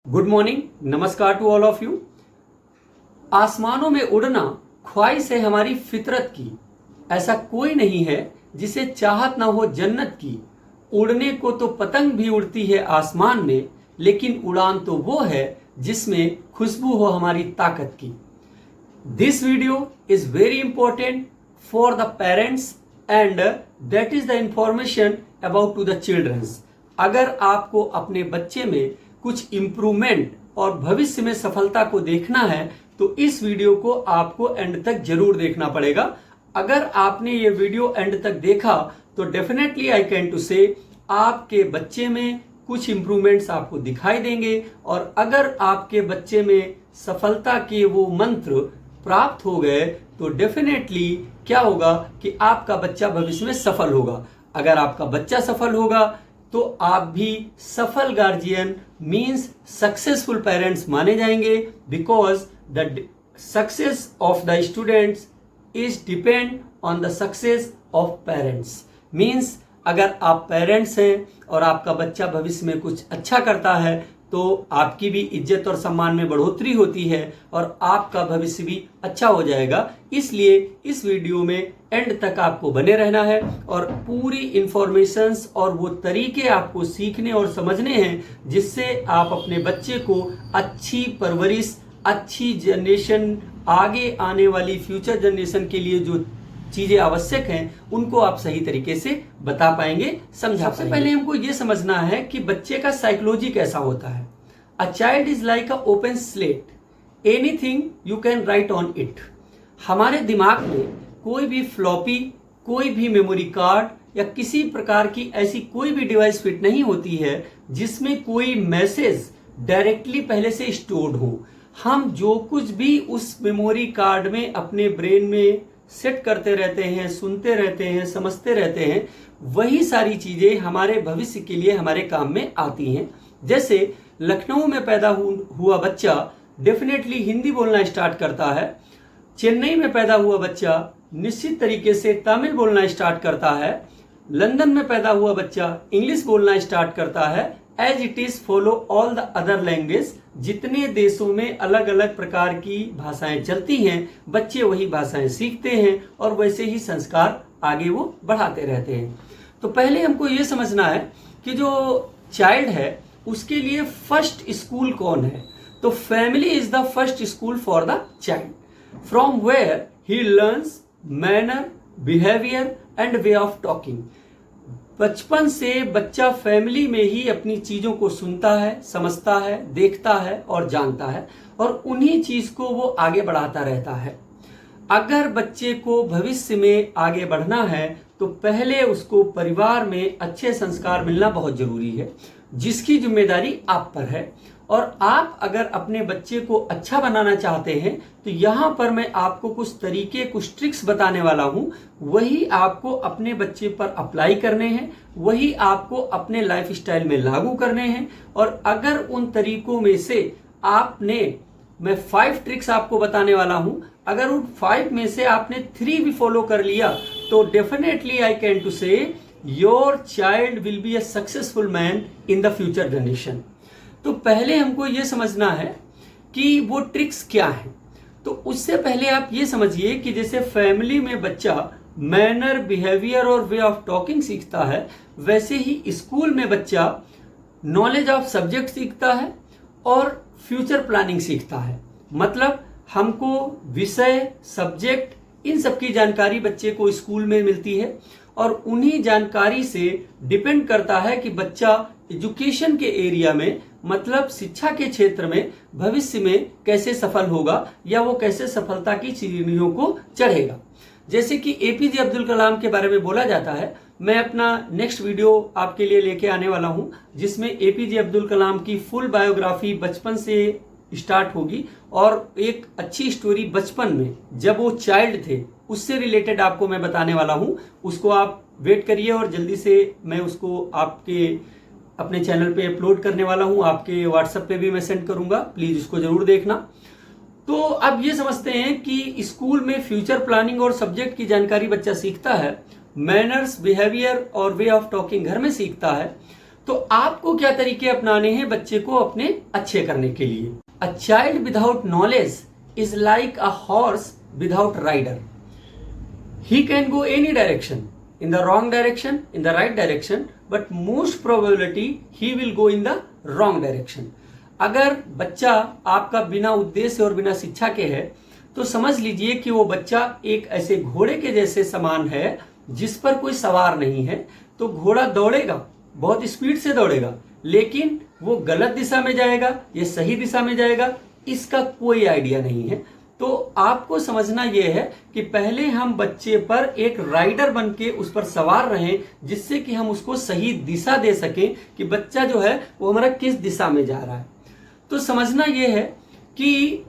Good morning, नमस्कार to all of you. आसमानों में उड़ना ख्वाहिश है हमारी फितरत की। ऐसा कोई नहीं है जिसे चाहत ना हो जन्नत की। उड़ने को तो पतंग भी उड़ती है आसमान में, लेकिन उड़ान तो वो है जिसमें खुशबू हो हमारी ताकत की। This video is very important for the parents and that is the information about to the childrens. अगर आपको अपने बच्चे में कुछ इम्प्रूवमेंट और भविष्य में सफलता को देखना है तो इस वीडियो को आपको एंड तक जरूर देखना पड़ेगा। अगर आपने ये वीडियो एंड तक देखा तो डेफिनेटली आई कैन टू से आपके बच्चे में कुछ इम्प्रूवमेंट्स आपको दिखाई देंगे, और अगर आपके बच्चे में सफलता के वो मंत्र प्राप्त हो गए तो डेफिनेटली क्या होगा कि आपका बच्चा भविष्य में सफल होगा। अगर आपका बच्चा सफल होगा तो आप भी सफल गार्जियन मीन्स सक्सेसफुल पेरेंट्स माने जाएंगे, because the success of the students is depend on the success of parents. Means अगर आप पेरेंट्स हैं और आपका बच्चा भविष्य में कुछ अच्छा करता है तो आपकी भी इज्जत और सम्मान में बढ़ोतरी होती है और आपका भविष्य भी अच्छा हो जाएगा। इसलिए इस वीडियो में एंड तक आपको बने रहना है और पूरी इंफॉर्मेशंस और वो तरीके आपको सीखने और समझने हैं जिससे आप अपने बच्चे को अच्छी परवरिश, अच्छी जनरेशन, आगे आने वाली फ्यूचर जनरेशन के लिए जो चीजें आवश्यक हैं उनको आप सही तरीके से बता पाएंगे, समझा पाएंगे। सबसे पहले हमको ये समझना है कि बच्चे का साइकोलॉजी कैसा होता है। A child is like a open slate, anything you can write on it. हमारे दिमाग में कोई भी फ्लॉपी, कोई भी मेमोरी कार्ड या किसी प्रकार की ऐसी कोई भी डिवाइस फिट नहीं होती है जिसमें कोई मैसेज डायरेक्टली पहले से स्टोर्ड हो। हम जो कुछ भी उस मेमोरी कार्ड में अपने ब्रेन में सेट करते रहते हैं, सुनते रहते हैं, समझते रहते हैं, वही सारी चीजें हमारे भविष्य के लिए हमारे काम में आती हैं। जैसे लखनऊ में पैदा हुआ बच्चा डेफिनेटली हिंदी बोलना स्टार्ट करता है। चेन्नई में पैदा हुआ बच्चा निश्चित तरीके से तमिल बोलना स्टार्ट करता है। लंदन में पैदा हुआ बच्चा इंग्लिश बोलना स्टार्ट करता है। As it is follow all the other language. जितने देशों में अलग अलग प्रकार की भाषाएं चलती हैं बच्चे वही भाषाएं सीखते हैं और वैसे ही संस्कार आगे वो बढ़ाते रहते हैं। तो पहले हमको ये समझना है कि जो चाइल्ड है उसके लिए फर्स्ट स्कूल कौन है। तो family is the first school for the child, from where he learns manner, behaviour and way of talking. बचपन से बच्चा फैमिली में ही अपनी चीजों को सुनता है, समझता है, देखता है और जानता है, और उन्हीं चीज को वो आगे बढ़ाता रहता है। अगर बच्चे को भविष्य में आगे बढ़ना है तो पहले उसको परिवार में अच्छे संस्कार मिलना बहुत जरूरी है, जिसकी जिम्मेदारी आप पर है। और आप अगर अपने बच्चे को अच्छा बनाना चाहते हैं तो यहाँ पर मैं आपको कुछ तरीके, कुछ ट्रिक्स बताने वाला हूँ। वही आपको अपने बच्चे पर अप्लाई करने हैं, वही आपको अपने लाइफ स्टाइल में लागू करने हैं। और अगर उन तरीकों में से मैं 5 ट्रिक्स आपको बताने वाला हूँ, अगर उन 5 में से आपने 3 भी फॉलो कर लिया तो डेफिनेटली आई कैन टू से your child will be a successful man in the future generation. तो पहले हमको ये समझना है कि वो ट्रिक्स क्या हैं। तो उससे पहले आप ये समझिए कि जैसे फैमिली में बच्चा मैनर, बिहेवियर और वे ऑफ टॉकिंग सीखता है, वैसे ही स्कूल में बच्चा नॉलेज ऑफ सब्जेक्ट सीखता है और फ्यूचर प्लानिंग सीखता है। मतलब हमको विषय, सब्जेक्ट, इन सब की जानकारी बच्चे को स्कूल में मिलती है और उन्हीं जानकारी से डिपेंड करता है कि बच्चा एजुकेशन के एरिया में, मतलब शिक्षा के क्षेत्र में भविष्य में कैसे सफल होगा या वो कैसे सफलता की सीढ़ियों को चढ़ेगा। जैसे कि एपीजे अब्दुल कलाम के बारे में बोला जाता है, मैं अपना नेक्स्ट वीडियो आपके लिए लेके आने वाला हूं जिसमें एपीजे अब्दुल कलाम की फुल बायोग्राफी बचपन से स्टार्ट होगी और एक अच्छी स्टोरी बचपन में जब वो चाइल्ड थे उससे रिलेटेड आपको मैं बताने वाला हूं। उसको आप वेट करिए और जल्दी से मैं उसको आपके अपने चैनल पे अपलोड करने वाला हूं, आपके व्हाट्सएप पे भी मैं सेंड करूंगा, प्लीज उसको जरूर देखना। तो अब ये समझते हैं कि स्कूल में फ्यूचर प्लानिंग और सब्जेक्ट की जानकारी बच्चा सीखता है, मैनर्स, बिहेवियर और वे ऑफ टॉकिंग घर में सीखता है। तो आपको क्या तरीके अपनाने हैं बच्चे को अपने अच्छे करने के लिए? A child without knowledge is like a horse without rider. He can go any direction, in the wrong direction, in the right direction, but most probability he will go in the wrong direction. अगर बच्चा आपका बिना उद्देश्य और बिना शिक्षा के है तो समझ लीजिए कि वो बच्चा एक ऐसे घोड़े के जैसे समान है जिस पर कोई सवार नहीं है। तो घोड़ा दौड़ेगा, बहुत स्पीड से दौड़ेगा, लेकिन वो गलत दिशा में जाएगा या सही दिशा में जाएगा इसका कोई आइडिया नहीं है। तो आपको समझना यह है कि पहले हम बच्चे पर एक राइडर बन के उस पर सवार रहें, जिससे कि हम उसको सही दिशा दे सकें कि बच्चा जो है वो हमारा किस दिशा में जा रहा है। तो समझना यह है कि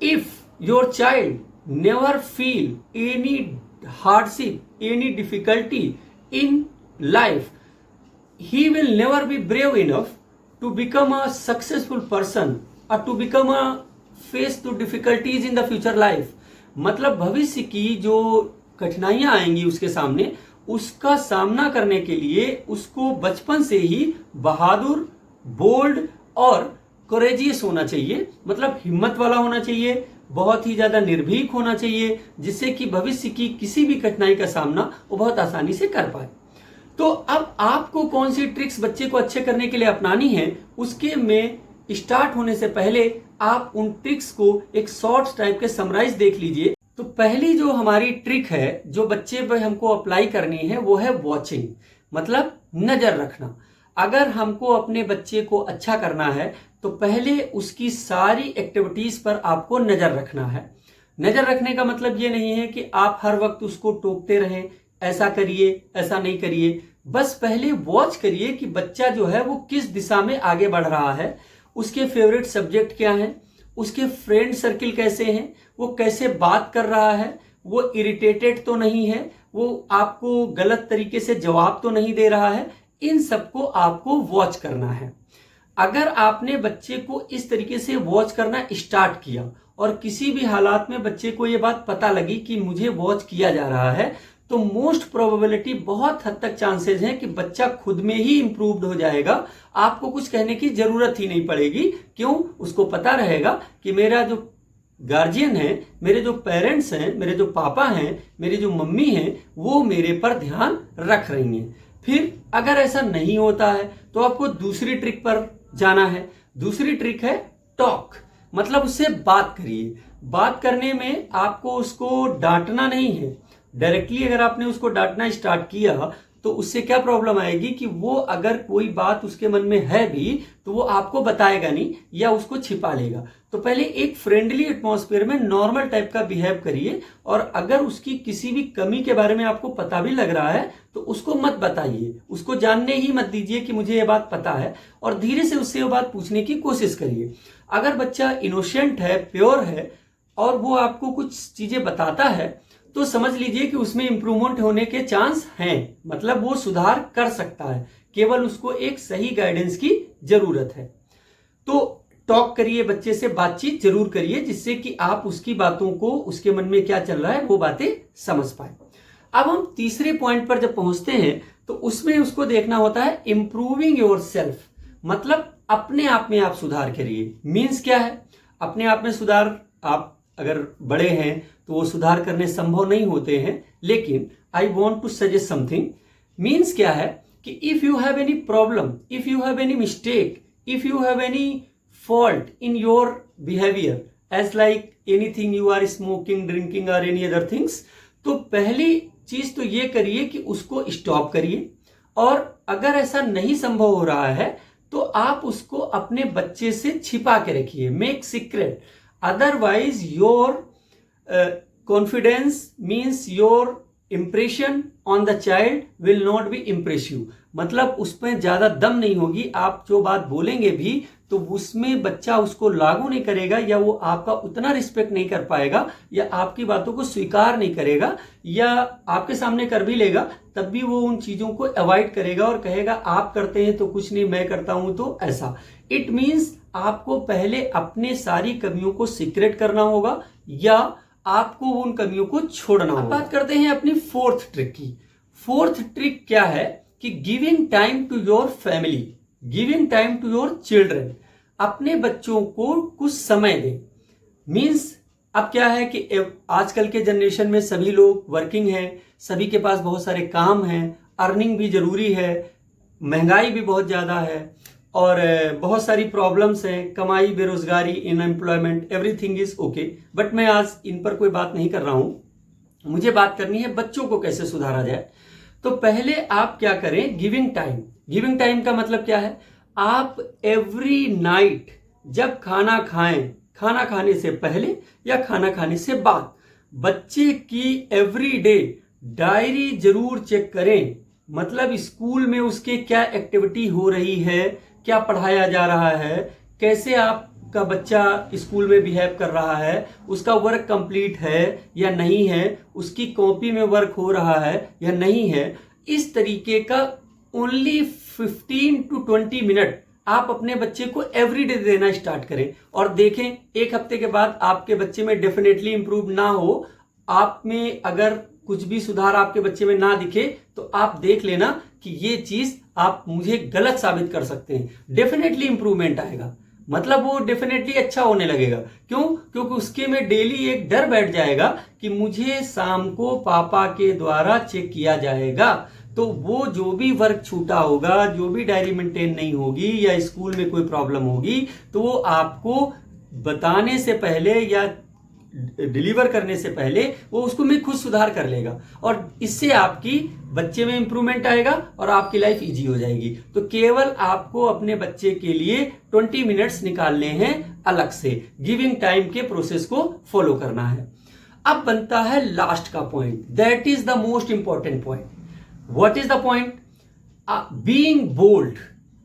if your child never feel any hardship, any difficulty in life, he will never be brave enough to become a successful person or to become a face to difficulties in the future life। मतलब भविष्य की जो कठिनाइयां आएंगी उसके सामने, उसका सामना करने के लिए उसको बचपन से ही बहादुर, बोल्ड और कोरेजियस होना चाहिए। मतलब हिम्मत वाला होना चाहिए, बहुत ही ज्यादा निर्भीक होना चाहिए, जिससे कि भविष्य की किसी भी कठिनाई का सामना वो बहुत आसानी से कर पाए। तो अब आपको कौन सी ट्रिक्स बच्चे को अच्छे करने के लिए अपनानी है, उसके में स्टार्ट होने से पहले आप उन ट्रिक्स को एक शॉर्ट्स टाइप के समराइज देख लीजिए। तो पहली जो हमारी ट्रिक है जो बच्चे पे हमको अप्लाई करनी है वो है वॉचिंग, मतलब नजर रखना। अगर हमको अपने बच्चे को अच्छा करना है तो पहले उसकी सारी एक्टिविटीज पर आपको नजर रखना है। नजर रखने का मतलब ये नहीं है कि आप हर वक्त उसको टोकते रहें, ऐसा करिए, ऐसा नहीं करिए। बस पहले वॉच करिए कि बच्चा जो है वो किस दिशा में आगे बढ़ रहा है, उसके फेवरेट सब्जेक्ट क्या हैं, उसके फ्रेंड सर्किल कैसे हैं, वो कैसे बात कर रहा है, वो इरिटेटेड तो नहीं है, वो आपको गलत तरीके से जवाब तो नहीं दे रहा है। इन सबको आपको वॉच करना है। अगर आपने बच्चे को इस तरीके से वॉच करना स्टार्ट किया और किसी भी हालात में बच्चे को ये बात पता लगी कि मुझे वॉच किया जा रहा है, तो मोस्ट प्रोबेबिलिटी, बहुत हद तक चांसेस हैं कि बच्चा खुद में ही इंप्रूव्ड हो जाएगा। आपको कुछ कहने की जरूरत ही नहीं पड़ेगी। क्यों? उसको पता रहेगा कि मेरा जो गार्जियन है, मेरे जो पेरेंट्स हैं, मेरे जो पापा हैं, मेरी जो मम्मी हैं, वो मेरे पर ध्यान रख रही हैं। फिर अगर ऐसा नहीं होता है तो आपको दूसरी ट्रिक पर जाना है। दूसरी ट्रिक है टॉक, मतलब उससे बात करिए। बात करने में आपको उसको डांटना नहीं है। डायरेक्टली अगर आपने उसको डांटना स्टार्ट किया तो उससे क्या प्रॉब्लम आएगी कि वो अगर कोई बात उसके मन में है भी तो वो आपको बताएगा नहीं या उसको छिपा लेगा। तो पहले एक फ्रेंडली एटमॉस्फेयर में नॉर्मल टाइप का बिहेव करिए, और अगर उसकी किसी भी कमी के बारे में आपको पता भी लग रहा है तो उसको मत बताइए, उसको जानने ही मत दीजिए कि मुझे ये बात पता है, और धीरे से उससे वो बात पूछने की कोशिश करिए। अगर बच्चा इनोसेंट है, प्योर है और वो आपको कुछ चीजें बताता है तो समझ लीजिए कि उसमें इंप्रूवमेंट होने के चांस हैं, मतलब वो सुधार कर सकता है, केवल उसको एक सही गाइडेंस की जरूरत है। तो टॉक करिए, बच्चे से बातचीत जरूर करिए, जिससे कि आप उसकी बातों को, उसके मन में क्या चल रहा है वो बातें समझ पाए। अब हम तीसरे पॉइंट पर जब पहुंचते हैं तो उसमें उसको देखना होता है इंप्रूविंग योर सेल्फ, मतलब अपने आप में आप सुधार करिए। मीन्स क्या है? अपने आप में सुधार, आप अगर बड़े हैं तो वो सुधार करने संभव नहीं होते हैं, लेकिन I want to suggest something. Means क्या है कि if you have any problem, if you have any mistake, if you have any fault in your behaviour, as like anything you are smoking, drinking और any other things, तो पहली चीज तो ये करिए कि उसको स्टॉप करिए। और अगर ऐसा नहीं संभव हो रहा है तो आप उसको अपने बच्चे से छिपा के रखिए, make secret. Otherwise, your confidence means your impression on the child will not be impressive। मतलब उसमें ज्यादा दम नहीं होगी। आप जो बात बोलेंगे भी तो उसमें बच्चा उसको लागू नहीं करेगा, या वो आपका उतना रिस्पेक्ट नहीं कर पाएगा, या आपकी बातों को स्वीकार नहीं करेगा, या आपके सामने कर भी लेगा तब भी वो उन चीजों को अवॉइड करेगा और कहेगा आप करते हैं तो कुछ नहीं, मैं करता हूं तो ऐसा। इट मीन्स आपको पहले अपने सारी कमियों को सीक्रेट करना होगा, या आपको उन कमियों को छोड़ना होगा। बात करते हैं अपनी फोर्थ ट्रिक की। फोर्थ ट्रिक क्या है कि giving time to your family, giving time to your children, अपने बच्चों को कुछ समय दें। मीन्स अब क्या है कि आजकल के जनरेशन में सभी लोग वर्किंग हैं, सभी के पास बहुत सारे काम हैं, अर्निंग भी जरूरी है, महंगाई भी बहुत ज़्यादा है और बहुत सारी प्रॉब्लम्स हैं, कमाई, बेरोजगारी, unemployment, everything is okay. But मैं आज इन पर कोई बात नहीं कर रहा हूं, मुझे बात करनी है बच्चों को कैसे सुधारा जाए। तो पहले आप क्या करें, गिविंग टाइम। गिविंग टाइम का मतलब क्या है, आप एवरी नाइट जब खाना खाएं, खाना खाने से पहले या खाना खाने से बाद, बच्चे की एवरी डे डायरी जरूर चेक करें। मतलब स्कूल में उसके क्या एक्टिविटी हो रही है, क्या पढ़ाया जा रहा है, कैसे आपका बच्चा स्कूल में बिहेव कर रहा है, उसका वर्क कंप्लीट है या नहीं है, उसकी कॉपी में वर्क हो रहा है या नहीं है। इस तरीके का ओनली 15 to 20 मिनट आप अपने बच्चे को एवरीडे देना स्टार्ट करें और देखें एक हफ्ते के बाद आपके बच्चे में डेफिनेटली इंप्रूव ना हो, आप में अगर कुछ भी सुधार आपके बच्चे में ना दिखे तो आप देख लेना कि ये चीज आप मुझे गलत साबित कर सकते हैं। डेफिनेटली इंप्रूवमेंट आएगा, मतलब वो डेफिनेटली अच्छा होने लगेगा। क्यों? क्योंकि उसके में डेली एक डर बैठ जाएगा कि मुझे शाम को पापा के द्वारा चेक किया जाएगा। तो वो जो भी वर्क छूटा होगा, जो भी डायरी मेंटेन नहीं होगी या स्कूल में कोई प्रॉब्लम होगी, तो वो आपको बताने से पहले या डिलीवर करने से पहले वो उसको में खुद सुधार कर लेगा और इससे आपकी बच्चे में इंप्रूवमेंट आएगा और आपकी लाइफ इजी हो जाएगी। तो केवल आपको अपने बच्चे के लिए 20 मिनट्स निकालने हैं अलग से, गिविंग टाइम के प्रोसेस को फॉलो करना है। अब बनता है लास्ट का point, that is the most important point. What is the point? Being bold.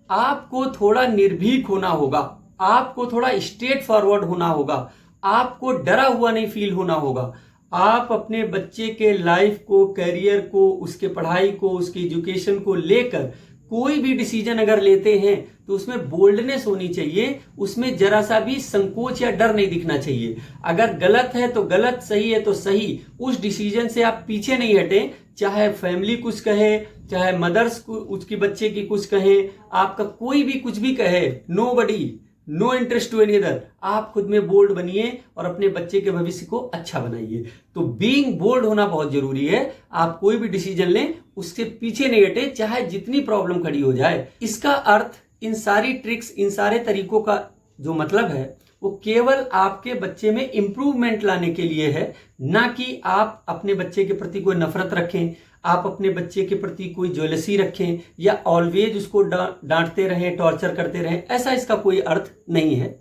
आपको थोड़ा निर्भीक होना होगा, आपको थोड़ा स्ट्रेट फॉरवर्ड होना होगा, आपको डरा हुआ नहीं फील होना होगा। आप अपने बच्चे के लाइफ को, करियर को, उसके पढ़ाई को, उसकी एजुकेशन को लेकर कोई भी डिसीजन अगर लेते हैं तो उसमें बोल्डनेस होनी चाहिए, उसमें जरा सा भी संकोच या डर नहीं दिखना चाहिए। अगर गलत है तो गलत, सही है तो सही, उस डिसीजन से आप पीछे नहीं हटें। चाहे फैमिली कुछ कहे, चाहे मदर्स उसकी बच्चे की कुछ कहे, आपका कोई भी कुछ भी कहे, nobody, no interest to any other. आप खुद में बोल्ड बनिए और अपने बच्चे के भविष्य को अच्छा बनाइए। तो बीइंग बोल्ड होना बहुत जरूरी है। आप कोई भी डिसीजन लें उससे पीछे नहीं हटे, चाहे जितनी प्रॉब्लम खड़ी हो जाए। इसका अर्थ, इन सारी ट्रिक्स, इन सारे तरीकों का जो मतलब है वो केवल आपके बच्चे में इंप्रूवमेंट लाने के लिए है, ना कि आप अपने बच्चे के प्रति कोई नफरत रखें, आप अपने बच्चे के प्रति कोई ज्वेलसी रखें या ऑलवेज उसको डांटते रहें, टॉर्चर करते रहें। ऐसा इसका कोई अर्थ नहीं है।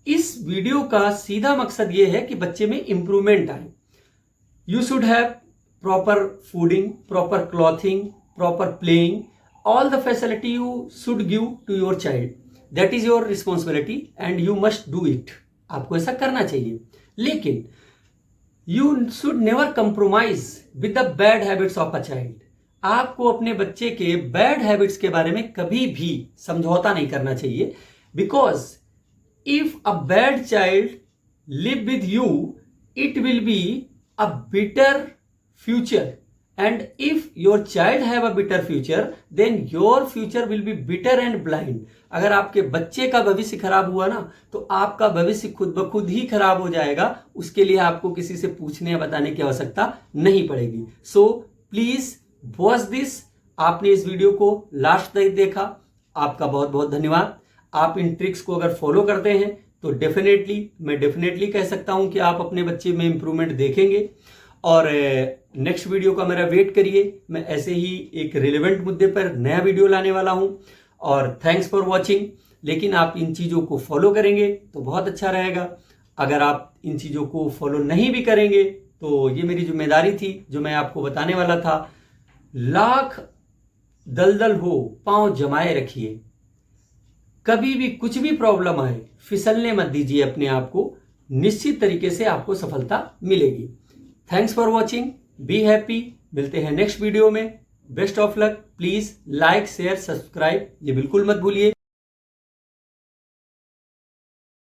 इस वीडियो का सीधा मकसद यह है कि बच्चे में इंप्रूवमेंट आए। You should have proper fooding, proper clothing, proper playing, all the facility you should give to your child. That is your responsibility and you must do it. आपको ऐसा करना चाहिए, लेकिन you should never compromise with the bad habits of a child. आपको अपने बच्चे के bad habits के बारे में कभी भी समझौता नहीं करना चाहिए, because if a bad child live with you it will be a bitter future, and if your child have a bitter future then your future will be bitter and blind। अगर आपके बच्चे का भविष्य खराब हुआ ना तो आपका भविष्य खुद ब खुद ही खराब हो जाएगा। उसके लिए आपको किसी से पूछने या बताने की आवश्यकता नहीं पड़ेगी। So please watch this. आपने इस वीडियो को लास्ट तक देखा, आपका बहुत बहुत धन्यवाद। आप इन ट्रिक्स को अगर फॉलो करते हैं तो मैं डेफिनेटली कह सकता हूं कि आप अपने बच्चे में इंप्रूवमेंट देखेंगे। और नेक्स्ट वीडियो का मेरा वेट करिए, मैं ऐसे ही एक रिलेवेंट मुद्दे पर नया वीडियो लाने वाला हूं। और थैंक्स फॉर वॉचिंग। लेकिन आप इन चीज़ों को फॉलो करेंगे तो बहुत अच्छा रहेगा। अगर आप इन चीज़ों को फॉलो नहीं भी करेंगे तो ये मेरी जिम्मेदारी थी जो मैं आपको बताने वाला था। लाख दलदल हो पांव जमाए रखिए, कभी भी कुछ भी प्रॉब्लम आए फिसलने मत दीजिए अपने आप को, निश्चित तरीके से आपको सफलता मिलेगी। Thanks for watching, be happy. मिलते हैं नेक्स्ट वीडियो में। Best of luck. Please like, share, subscribe ये बिल्कुल मत भूलिए।